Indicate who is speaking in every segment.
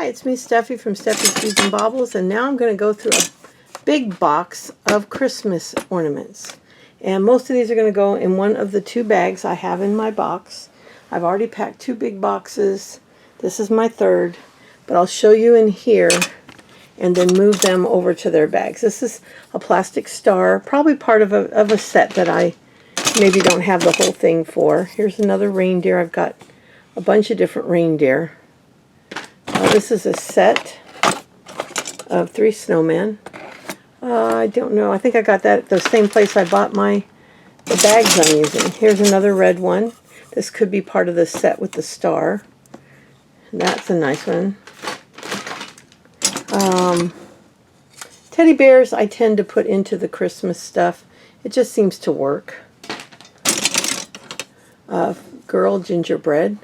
Speaker 1: Hi, it's me, Steffi from Steffi's Beads and Baubles, and now I'm going to go through a big box of Christmas ornaments. And most of these are going to go in one of the two bags I have in my box. I've already packed two big boxes. This is my third, but I'll show you in here and then move them over to their bags. This is a plastic star, probably part of a set that I maybe don't have the whole thing for. Here's another reindeer. I've got a bunch of different reindeer. This is a set of 3 snowmen. I don't know. I think I got that at the same place I bought the bags I'm using. Here's another red one. This could be part of the set with the star. That's a nice one. Teddy bears I tend to put into the Christmas stuff. It just seems to work. Girl gingerbread.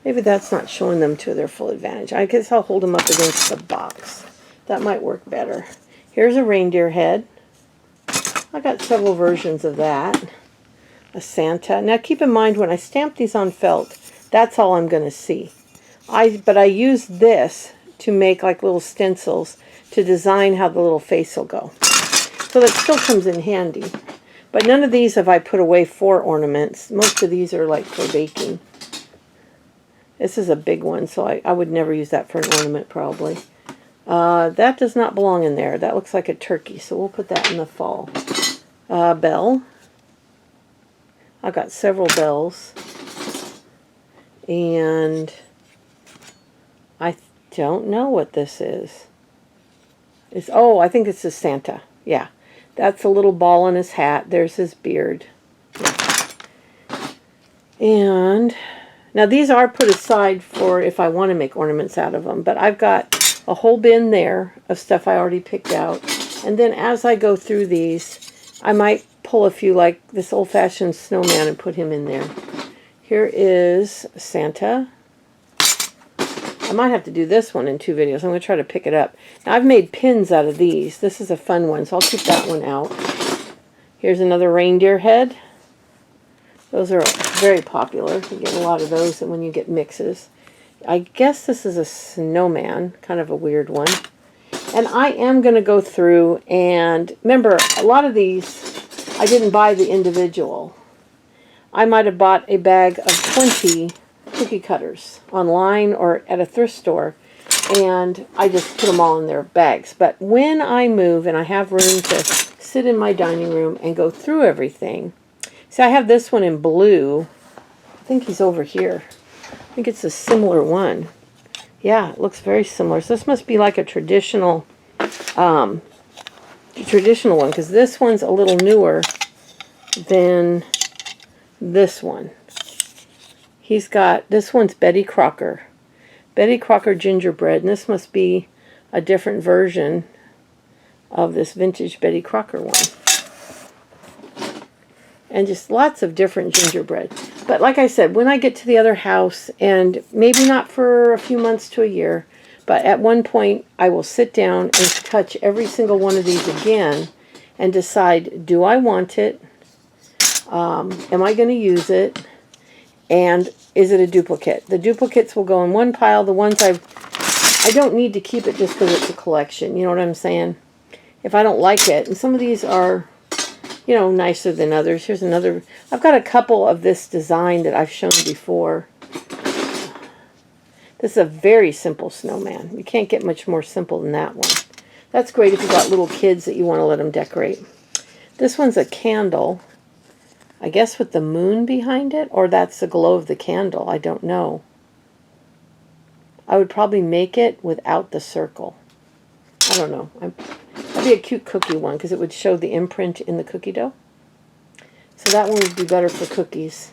Speaker 1: Maybe that's not showing them to their full advantage. I guess I'll hold them up against the box. That might work better. Here's a reindeer head. I got several versions of that. A Santa. Now keep in mind when I stamp these on felt, that's all I'm going to see. But I use this to make like little stencils to design how the little face will go. So that still comes in handy. But none of these have I put away for ornaments. Most of these are like for baking. This is a big one, so I would never use that for an ornament probably. That does not belong in there. That looks like a turkey, so we'll put that in the fall. Bell. I've got several bells. And I don't know what this is. Oh, I think this is Santa. Yeah. That's a little ball on his hat. There's his beard. And now these are put aside for if I want to make ornaments out of them, but I've got a whole bin there of stuff I already picked out. And then as I go through these, I might pull a few like this old-fashioned snowman and put him in there. Here is Santa. I might have to do this one in 2 videos. I'm going to try to pick it up. Now I've made pins out of these. This is a fun one, so I'll keep that one out. Here's another reindeer head. Those are very popular. You get a lot of those when you get mixes. I guess this is a snowman, kind of a weird one. And I am going to go through and, remember, a lot of these, I didn't buy the individual. I might have bought a bag of 20 cookie cutters online or at a thrift store, and I just put them all in their bags. But when I move and I have room to sit in my dining room and go through everything, see, I have this one in blue. I think he's over here. I think it's a similar one. Yeah, it looks very similar. So this must be like a traditional one, because this one's a little newer than this one. He's got, this one's Betty Crocker. Betty Crocker gingerbread, and this must be a different version of this vintage Betty Crocker one. And just lots of different gingerbread. But like I said, when I get to the other house, and maybe not for a few months to a year, but at one point I will sit down and touch every single one of these again and decide, do I want it? Am I going to use it? And is it a duplicate? The duplicates will go in one pile. The ones I don't need to keep it just because it's a collection. You know what I'm saying? If I don't like it, and some of these are, you know, nicer than others. Here's another. I've got a couple of this design that I've shown before. This is a very simple snowman. You can't get much more simple than that one. That's great if you've got little kids that you want to let them decorate. This one's a candle. I guess with the moon behind it, or that's the glow of the candle. I don't know. I would probably make it without the circle. I don't know. That'd be a cute cookie one because it would show the imprint in the cookie dough. So that one would be better for cookies.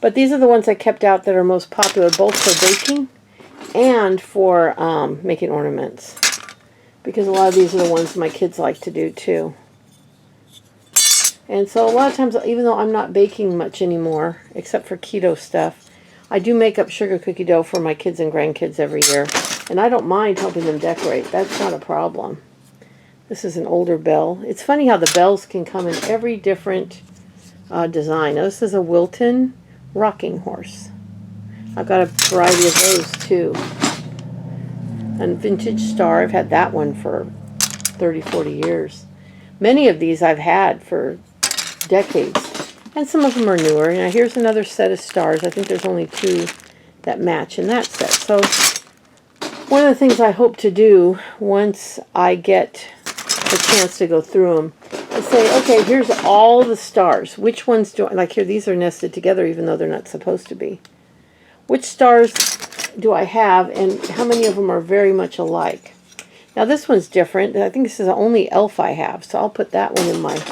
Speaker 1: But these are the ones I kept out that are most popular, both for baking and for making ornaments. Because a lot of these are the ones my kids like to do too. And so a lot of times, even though I'm not baking much anymore, except for keto stuff, I do make up sugar cookie dough for my kids and grandkids every year. And I don't mind helping them decorate. That's not a problem. This is an older bell. It's funny how the bells can come in every different design. Now, this is a Wilton rocking horse. I've got a variety of those too. a vintage star. I've had that one for 30, 40 years. Many of these I've had for decades. And some of them are newer. Now here's another set of stars. I think there's only 2 that match in that set. So one of the things I hope to do once I get the chance to go through them is say, okay, here's all the stars. Which ones do I, like here, these are nested together even though they're not supposed to be. Which stars do I have and how many of them are very much alike? Now this one's different. I think this is the only elf I have, so I'll put that one in my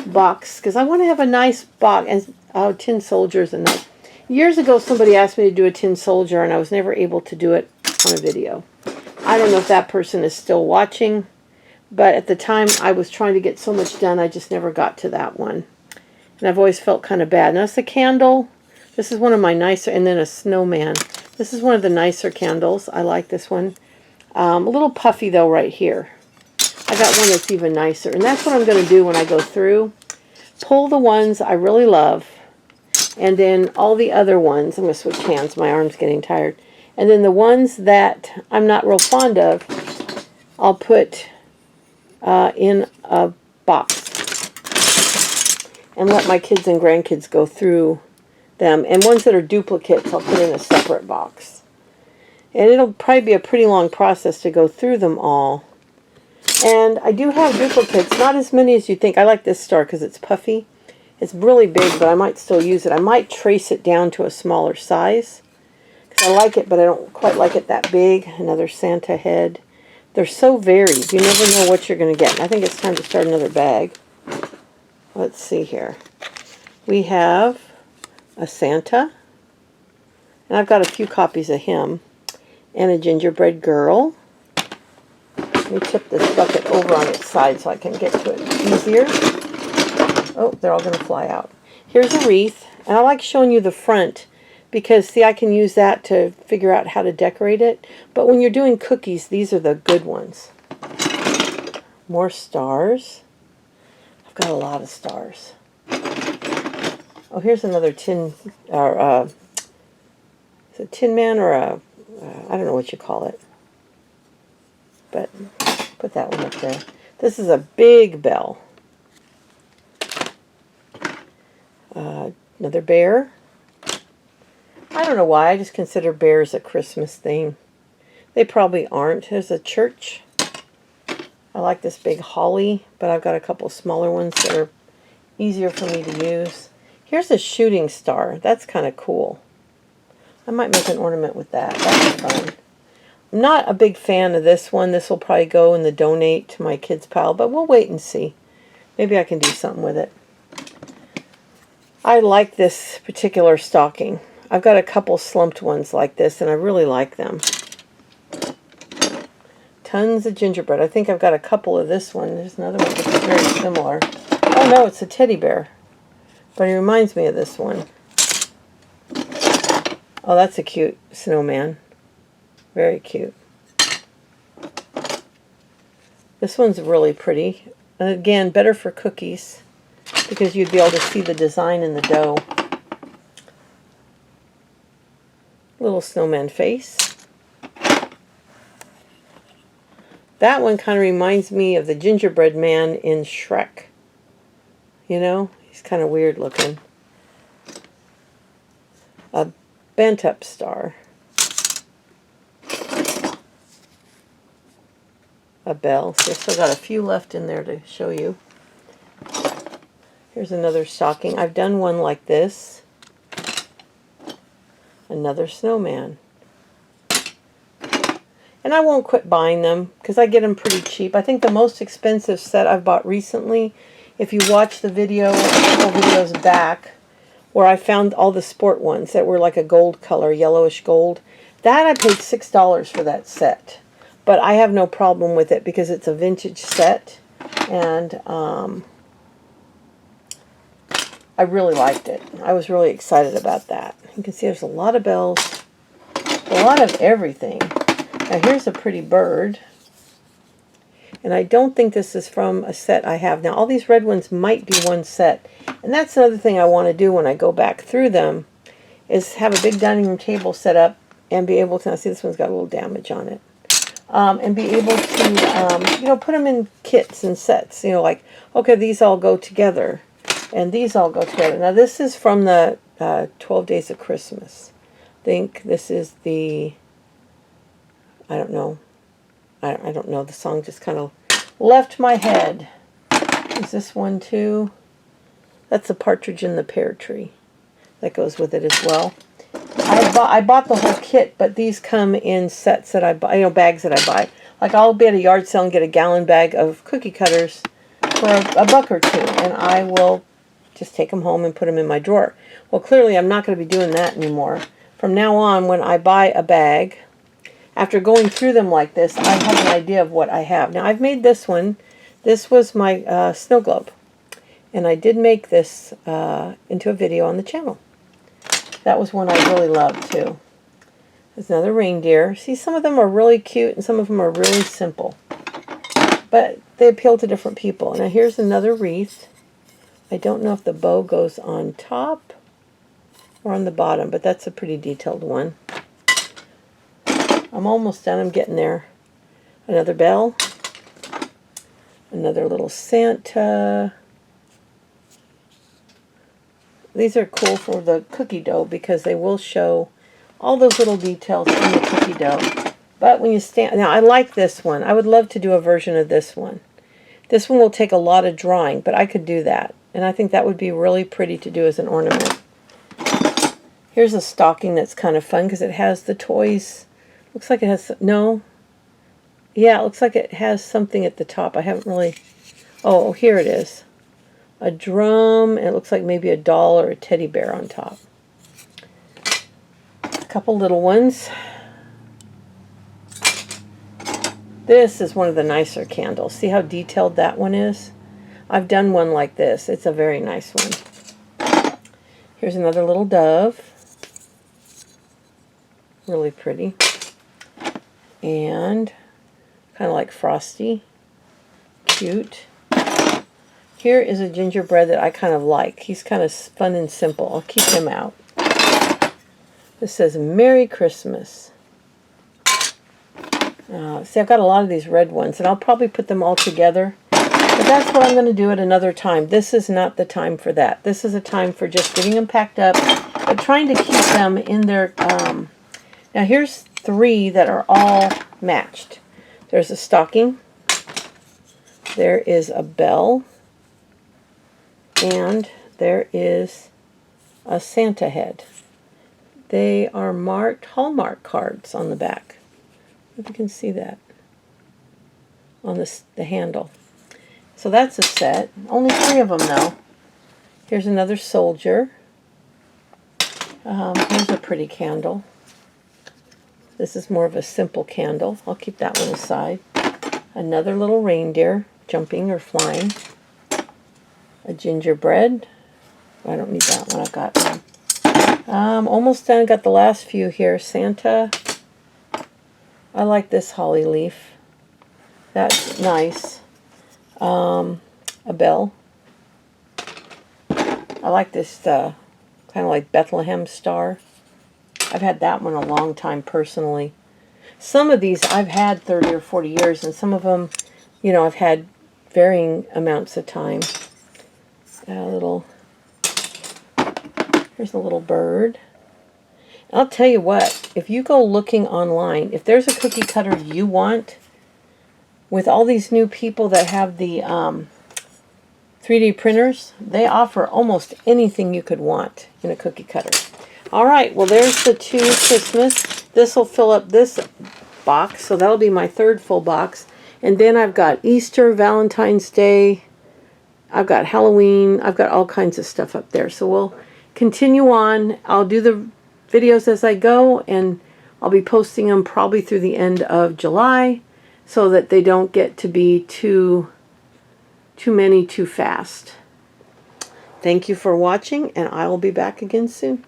Speaker 1: box because I want to have a nice box. And tin soldiers and that. Years ago somebody asked me to do a tin soldier and I was never able to do it on a video. I don't know if that person is still watching, but at the time I was trying to get so much done I just never got to that one. And I've always felt kind of bad. Now it's a candle. This is one of my nicer, and then a snowman. This is one of the nicer candles. I like this one. A little puffy though right here. I got one that's even nicer. And that's what I'm going to do when I go through. Pull the ones I really love. And then all the other ones. I'm going to switch hands. My arm's getting tired. And then the ones that I'm not real fond of, I'll put in a box. And let my kids and grandkids go through them. And ones that are duplicates, I'll put in a separate box. And it'll probably be a pretty long process to go through them all. And I do have duplicates, not as many as you think. I like this star because it's puffy. It's really big, but I might still use it. I might trace it down to a smaller size. Because I like it, but I don't quite like it that big. Another Santa head. They're so varied. You never know what you're going to get. I think it's time to start another bag. Let's see here. We have a Santa. And I've got a few copies of him. And a gingerbread girl. Let me tip this bucket over on its side so I can get to it easier. Oh, they're all going to fly out. Here's a wreath. And I like showing you the front because, see, I can use that to figure out how to decorate it. But when you're doing cookies, these are the good ones. More stars. I've got a lot of stars. Oh, here's another tin, or is it a tin man or a, I don't know what you call it. But put that one up there. This is a big bell. Another bear. I don't know why. I just consider bears a Christmas theme. They probably aren't. There's a church. I like this big holly, but I've got a couple smaller ones that are easier for me to use. Here's a shooting star. That's kind of cool. I might make an ornament with that. That'd be fun. I'm not a big fan of this one. This will probably go in the donate to my kids pile, but we'll wait and see. Maybe I can do something with it. I like this particular stocking. I've got a couple slumped ones like this, and I really like them. Tons of gingerbread. I think I've got a couple of this one. There's another one that's very similar. Oh no, it's a teddy bear. But it reminds me of this one. Oh, that's a cute snowman. Very cute. This one's really pretty. And again, better for cookies because you'd be able to see the design in the dough. Little snowman face. That one kind of reminds me of the gingerbread man in Shrek. You know, he's kind of weird looking. A bent up star. A bell. So I've still got a few left in there to show you. Here's another stocking. I've done one like this. Another snowman. And I won't quit buying them because I get them pretty cheap. I think the most expensive set I've bought recently, if you watch the video, a couple videos back, where I found all the sport ones that were like a gold color, yellowish gold, that I paid $6 for that set. But I have no problem with it because it's a vintage set. And I really liked it. I was really excited about that. You can see there's a lot of bells, a lot of everything. Now here's a pretty bird. And I don't think this is from a set I have. Now all these red ones might be one set. And that's another thing I want to do when I go back through them, is have a big dining room table set up and be able to, now see this one's got a little damage on it. and be able to, put them in kits and sets. Like, okay, these all go together, and these all go together. Now, this is from the 12 Days of Christmas. I think this is the, I don't know. I don't know. The song just kind of left my head. Is this one too? That's a Partridge in the Pear Tree. That goes with it as well. I bought the whole kit, but these come in sets that I buy, bags that I buy. Like, I'll be at a yard sale and get a gallon bag of cookie cutters for a buck or two, and I will just take them home and put them in my drawer. Well, clearly I'm not going to be doing that anymore. From now on, when I buy a bag, after going through them like this, I have an idea of what I have. Now, I've made this one. This was my snow globe, and I did make this into a video on the channel. That was one I really loved, too. There's another reindeer. See, some of them are really cute, and some of them are really simple. But they appeal to different people. Now, here's another wreath. I don't know if the bow goes on top or on the bottom, but that's a pretty detailed one. I'm almost done. I'm getting there. Another bell. Another little Santa. These are cool for the cookie dough because they will show all those little details in the cookie dough. But when you stand... Now, I like this one. I would love to do a version of this one. This one will take a lot of drawing, but I could do that. And I think that would be really pretty to do as an ornament. Here's a stocking that's kind of fun because it has the toys. Looks like it has... No. Yeah, it looks like it has something at the top. I haven't really... Oh, here it is. A drum, and it looks like maybe a doll or a teddy bear on top. A couple little ones. This is one of the nicer candles. See how detailed that one is? I've done one like this. It's a very nice one. Here's another little dove. Really pretty. And kind of like frosty. Cute. Here is a gingerbread that I kind of like. He's kind of fun and simple. I'll keep him out. This says, Merry Christmas. See, I've got a lot of these red ones, and I'll probably put them all together. But that's what I'm going to do at another time. This is not the time for that. This is a time for just getting them packed up, but trying to keep them in their... Now, here's 3 that are all matched. There's a stocking. There is a bell. And there is a Santa head. They are marked Hallmark cards on the back. If you can see that on the handle. So that's a set. Only 3 of them, though. Here's another soldier. Here's a pretty candle. This is more of a simple candle. I'll keep that one aside. Another little reindeer jumping or flying. A gingerbread. I don't need that one. I've got one. Almost done. Got the last few here. Santa. I like this holly leaf. That's nice. A bell. I like this kind of like Bethlehem star. I've had that one a long time personally. Some of these I've had 30 or 40 years, and some of them, I've had varying amounts of time. Here's a little bird. I'll tell you what, if you go looking online, if there's a cookie cutter you want, with all these new people that have the 3D printers, they offer almost anything you could want in a cookie cutter. All right, well, there's the 2 Christmas. This will fill up this box, so that'll be my 3rd full box. And then I've got Easter, Valentine's Day, I've got Halloween, I've got all kinds of stuff up there. So we'll continue on. I'll do the videos as I go, and I'll be posting them probably through the end of July so that they don't get to be too many too fast. Thank you for watching, and I will be back again soon.